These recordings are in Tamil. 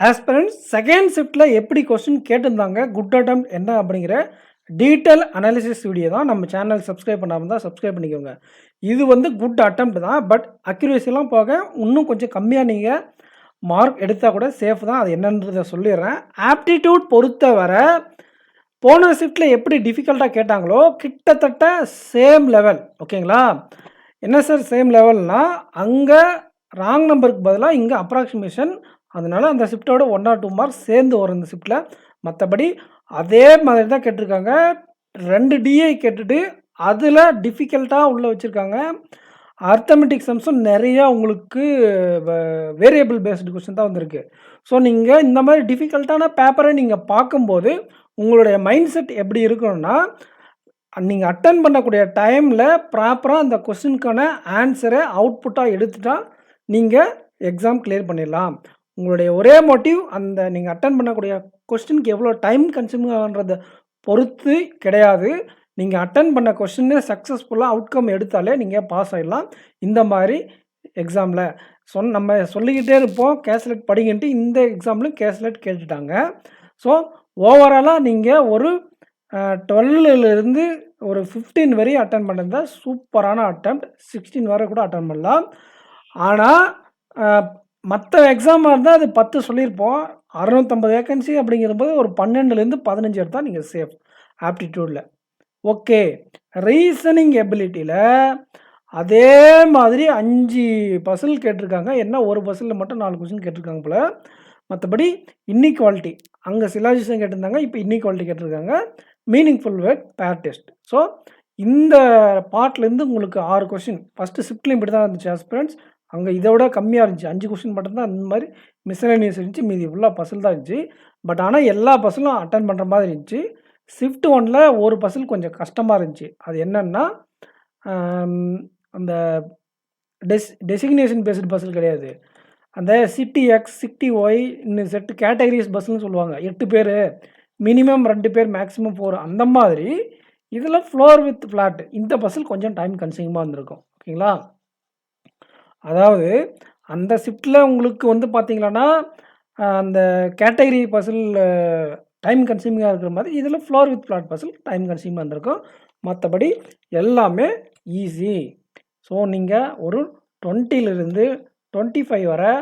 ஆஸ்பிரண்ட்ஸ் செகண்ட் ஷிஃப்ட்டில் எப்படி கொஸ்டின் கேட்டிருந்தாங்க, குட் அட்டெம்ப்ட் என்ன அப்படிங்கிற டீட்டெயில் அனாலிசிஸ் வீடியோ தான். நம்ம சேனல் சப்ஸ்கிரைப் பண்ணாமல் தான் சப்ஸ்கிரைப் பண்ணிக்கோங்க. இது வந்து குட் அட்டெம்ப்ட் தான், பட் அக்யூரேசிலாம் போக இன்னும் கொஞ்சம் கம்மியாக நீங்கள் மார்க் எடுத்தால் கூட சேஃப் தான். அது என்னன்றதை சொல்லிடுறேன். ஆப்டிடியூட் பொறுத்தவரை போன ஷிஃப்ட்டில் எப்படி டிஃபிகல்ட்டாக கேட்டாங்களோ கிட்டத்தட்ட சேம் லெவல். ஓகேங்களா? என்ன சார் சேம் லெவல்னால், அங்கே ராங் நம்பருக்கு பதிலாக இங்கே அப்ராக்சிமேஷன். அதனால் அந்த ஷிஃப்ட்டோட 1 or 2 மார்க்ஸ் சேர்ந்து வரும் இந்த ஷிஃப்ட்டில். மற்றபடி அதே மாதிரி தான் கேட்டிருக்காங்க. 2 டிஐ கேட்டுட்டு அதில் டிஃபிகல்ட்டாக உள்ளே வச்சுருக்காங்க. அர்த்தமெட்டிக் சம்ஸும் நிறையா உங்களுக்கு வேரியபிள் பேஸ்டு கொஸ்டின் தான் வந்திருக்கு. ஸோ நீங்கள் இந்த மாதிரி டிஃபிகல்ட்டான பேப்பரை நீங்கள் பார்க்கும்போது உங்களுடைய மைண்ட் செட் எப்படி இருக்கணும்னா, நீங்கள் அட்டன் பண்ணக்கூடிய டைமில் ப்ராப்பராக அந்த கொஸ்டினுக்கான ஆன்சரை அவுட்புட்டாக எடுத்துட்டா நீங்கள் எக்ஸாம் கிளியர் பண்ணிடலாம். உங்களுடைய ஒரே மோட்டிவ் அந்த நீங்கள் அட்டன் பண்ணக்கூடிய கொஸ்டினுக்கு எவ்வளோ டைம் கன்சியூம் ஆகுன்றதை பொறுத்து கிடையாது. நீங்கள் அட்டன் பண்ண கொஸ்டின்னு சக்ஸஸ்ஃபுல்லாக அவுட்கம் எடுத்தாலே நீங்கள் பாஸ் ஆகிடலாம். இந்த மாதிரி எக்ஸாமில் நம்ம சொல்லிக்கிட்டே இருப்போம் கேஸ்லெட் படிக்கிட்டு, இந்த எக்ஸாம்லையும் கேஸ்லெட் கேட்டுட்டாங்க. ஸோ ஓவராலாக நீங்கள் ஒரு 12லேருந்து ஒரு 15 வரையும் அட்டன் பண்ணுறதா சூப்பரான அட்டெம்ப்ட். 16 வரை கூட அட்டன் பண்ணலாம். ஆனால் மற்ற எக்ஸாமாக இருந்தால் அது 10 சொல்லியிருப்போம். 650 வேக்கன்சி அப்படிங்கிறபோது ஒரு 12லேருந்து 15 எடுத்தால் நீங்கள் சேஃப் ஆப்டிடியூடில். ஓகே, ரீசனிங் எபிலிட்டியில் அதே மாதிரி 5 பசில் கேட்டிருக்காங்க. என்ன ஒரு பசிலில் மட்டும் 4 கொஸ்டின் கேட்டிருக்காங்க போல். மற்றபடி இன்இக்வாலிட்டி அங்கே சிலாஜிசம் கேட்டிருந்தாங்க, இப்போ இன்இக்வாலிட்டி கேட்டிருக்காங்க. மீனிங்ஃபுல் வேர்ட் பேர் டெஸ்ட். ஸோ இந்த பார்ட்லேருந்து உங்களுக்கு 6 கொஸ்டின் ஃபஸ்ட்டு ஷிஃப்ட்லேயும் இப்படி தான் இருந்துச்சு ஆஸ்பிரண்ட்ஸ். அங்கே இதை விட கம்மியாக இருந்துச்சு. 5 கொஸ்டின் மட்டும்தான் இந்த மாதிரி மிஸ்சலேனியஸ் இருந்துச்சு. மீதி ஃபுல்லாக பசில் தான் இருந்துச்சு. பட் ஆனால் எல்லா பசிலும் அட்டன் பண்ணுற மாதிரி இருந்துச்சு. ஷிஃப்ட் 1ல் ஒரு பசில் கொஞ்சம் கஷ்டமாக இருந்துச்சு. அது என்னென்னா அந்த டெசிக்னேஷன் பேஸ்டு பசில் கிடையாது. அந்த சிட்டி எக்ஸ் சிட்டி ஒய் இன்னும் செட்டு கேட்டகரிஸ் பஸ்ன்னு சொல்லுவாங்க. 8 பேர் மினிமம் 2 பேர் மேக்ஸிமம் 4 அந்த மாதிரி. இதில் ஃப்ளோர் வித் ஃப்ளாட் இந்த பஸ்ஸில் கொஞ்சம் டைம் கன்சியூமாக இருந்திருக்கும். ஓகேங்களா? அதாவது அந்த ஷிஃப்ட்டில் உங்களுக்கு வந்து பார்த்தீங்கன்னா அந்த கேட்டகரி பஸ்ஸில் டைம் கன்சியூமிங்காக இருக்கிற மாதிரி இதில் ஃப்ளோர் வித் ஃப்ளாட் பஸ்ஸில் டைம் கன்சியூமாக இருந்திருக்கும். மற்றபடி எல்லாமே ஈஸி. ஸோ நீங்கள் ஒரு 20லேருந்து 25 வரை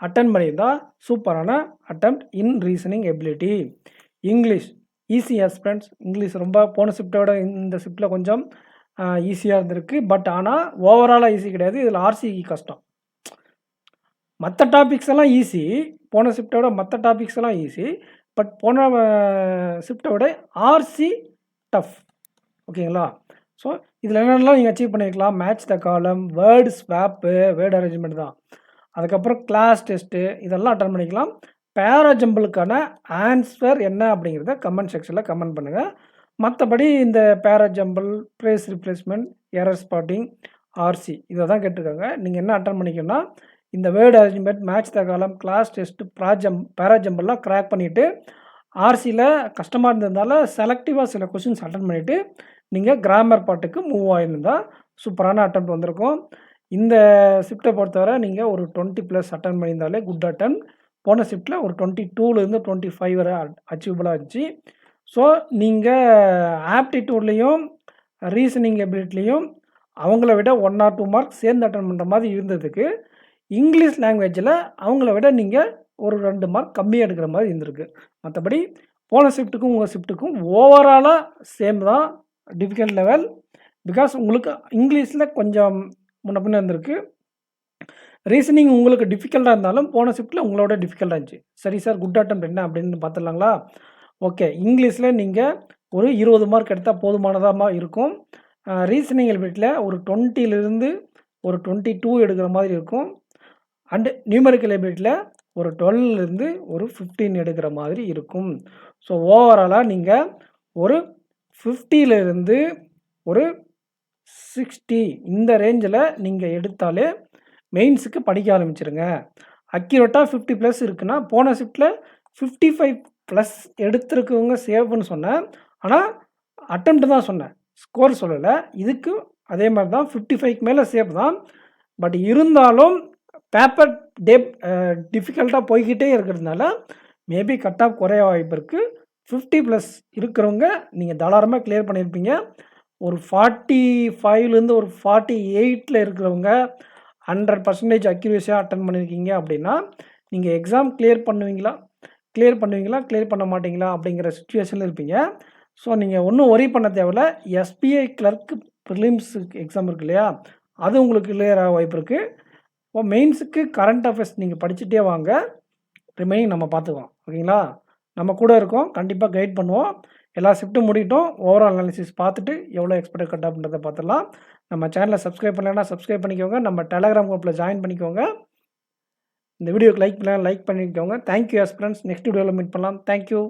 அட்டன் பண்ணியிருந்தால் சூப்பரான attempt in reasoning ability. English easy aspirants. English ரொம்ப போன ஷிஃப்ட்டோட இந்த ஷிஃப்ட்டில் கொஞ்சம் ஈஸியாக இருந்திருக்கு. பட் ஆனால் ஓவராலாக ஈஸி கிடையாது. இதில் ஆர்சி கஷ்டம். மற்ற டாபிக்ஸ் எல்லாம் ஈஸி. போன ஷிஃப்ட்டோட மற்ற டாபிக்ஸ் எல்லாம் ஈஸி. பட் போன ஷிஃப்ட்டோட ஆர்சி டஃப். ஓகேங்களா? ஸோ இதில் என்னென்னலாம் நீங்கள் அச்சீவ் பண்ணியிருக்கலாம், மேட்ச் த காலம், வேர்டு ஸ்வாப்பு, வேர்டு அரேஞ்ச்மெண்ட் தான். அதுக்கப்புறம் கிளாஸ் டெஸ்ட்டு இதெல்லாம் அட்டன் பண்ணிக்கலாம். பேராஜம்பிளுக்கான ஆன்சர் என்ன அப்படிங்கிறத கமெண்ட் செக்ஷனில் கமெண்ட் பண்ணுங்கள். மற்றபடி இந்த para jumble, phrase replacement, error spotting, RC இதை தான் கேட்டிருக்காங்க. நீங்கள் என்ன அட்டன் பண்ணிக்கணும்னா இந்த வேர்டு அரேஞ்ச்மெண்ட், மேட்ச் த காலம், கிளாஸ் டெஸ்ட்டு, பேராஜம்பிள்லாம் கிராக் பண்ணிவிட்டு ஆர்சியில் கஷ்டமாக இருந்ததுனால செலக்டிவாக சில கொஸ்டின்ஸ் அட்டன் பண்ணிவிட்டு நீங்கள் கிராமர் பாட்டுக்கு மூவ் ஆகியிருந்தால் சூப்பரான அட்டெம்ப்ட் வந்திருக்கும். இந்த ஷிஃப்ட்டை பொறுத்தவரை நீங்கள் ஒரு 20+ அட்டன் பண்ணியிருந்தாலே குட் அட்டெம்ப்ட். போன ஷிஃப்ட்டில் ஒரு 22லேருந்து 25 வரை அச்சீவபிளாக இருந்துச்சு. ஸோ நீங்கள் ஆப்டிடியூட்லேயும் ரீசனிங் எபிலிட்டிலையும் அவங்கள விட 1 or 2 மார்க்ஸ் சேர்ந்து அட்டன் பண்ணுற மாதிரி இருந்ததுக்கு, இங்கிலீஷ் லாங்குவேஜில் அவங்கள விட நீங்கள் ஒரு 2 மார்க் கம்மியாக எடுக்கிற மாதிரி இருந்திருக்கு. மற்றபடி போன ஷிஃப்ட்டுக்கும் உங்கள் ஷிஃப்ட்டுக்கும் ஓவராலாக சேம் தான் டிஃபிகல்ட் லெவல். பிகாஸ் உங்களுக்கு இங்கிலீஷில் கொஞ்சம் முன்ன பின்ன இருந்திருக்கு. ரீசனிங் உங்களுக்கு டிஃபிகல்ட்டாக இருந்தாலும் போன ஷிஃப்ட்டில் உங்களோட டிஃபிகல்ட்டாக இருந்துச்சு. சரி சார், குட் அட்டெம்ப்ட் என்ன அப்படின்னு பார்த்துடலாங்களா? ஓகே, இங்கிலீஷில் நீங்கள் ஒரு 20 மார்க் எடுத்தால் போதுமானதாக இருக்கும். ரீசனிங் எபிலிட்டியில் ஒரு 20லேருந்து ஒரு 22 எடுக்கிற மாதிரி இருக்கும். அண்டு நியூமெரிக்கல் எபிலிட்டியில் ஒரு 12லேருந்து ஒரு 15 எடுக்கிற மாதிரி இருக்கும். ஸோ ஓவராலாக நீங்கள் ஒரு 50லேருந்து ஒரு 60 இந்த ரேஞ்சில் நீங்கள் எடுத்தாலே மெயின்ஸுக்கு படிக்க ஆரம்பிச்சிருங்க. அக்யூரேட்டாக 50+ இருக்குன்னா, போன ஷிஃப்ட்டில் 55+ எடுத்துருக்கவங்க சேஃப்னு சொன்னேன். ஆனால் அட்டெம்ப்ட் தான் சொன்னேன், ஸ்கோர் சொல்லலை. இதுக்கு அதே மாதிரி தான் 55க்கு மேலே சேஃப் தான். பட் இருந்தாலும் பேப்பர் டெப் டிஃபிகல்ட்டாக போய்க்கிட்டே இருக்கிறதுனால மேபி கட் ஆஃப் குறைய வாய்ப்பு இருக்குது. 50+ இருக்கிறவங்க நீங்கள் தாராளமாக கிளியர் பண்ணியிருப்பீங்க. ஒரு 45லேருந்து ஒரு 48ல் இருக்கிறவங்க 100% அக்யூரஸியாக அட்டன் பண்ணியிருக்கீங்க அப்படின்னா, நீங்கள் எக்ஸாம் கிளியர் பண்ணுவீங்களா? கிளியர் பண்ண மாட்டீங்களா? அப்படிங்கிற சிச்சுவேஷனில் இருப்பீங்க. ஸோ நீங்கள் ஒன்றும் ஒரி பண்ண தேவையில்ல. எஸ்பிஐ கிளர்க் ப்ரிலிம்ஸ் எக்ஸாம் இருக்கு இல்லையா? அது உங்களுக்கு கிளியர் ஆக வாய்ப்பு இருக்குது. இப்போ மெயின்ஸுக்கு கரண்ட் அஃபேர்ஸ் நீங்கள் படிச்சுட்டே வாங்க. ரிமைனிங் நம்ம பார்த்துக்குவோம். ஓகேங்களா? நம்ம கூட இருக்கோம். கண்டிப்பாக கைட் பண்ணுவோம். எல்லா ஷிஃப்ட்டும் முடிட்டோம். ஓவரால் அனாலிசிஸ் பார்த்துட்டு எவ்வளோ எக்ஸ்பெக்டட் கட் ஆஃப்ன்றதை பார்த்துடலாம். நம்ம சேனலை சப்ஸ்கிரைப் பண்ணலைன்னா சப்ஸ்கிரைப் பண்ணிக்கோங்க. நம்ம டெலகிராம் குரூப்பில் ஜாயின் பண்ணிக்கோங்க. இந்த வீடியோக்கு லைக் பண்ணலாம், லைக் பண்ணிக்கோங்க. Thank you aspirants. நெக்ஸ்ட் வீடியோவில் மீட் பண்ணலாம். தேங்க்யூ.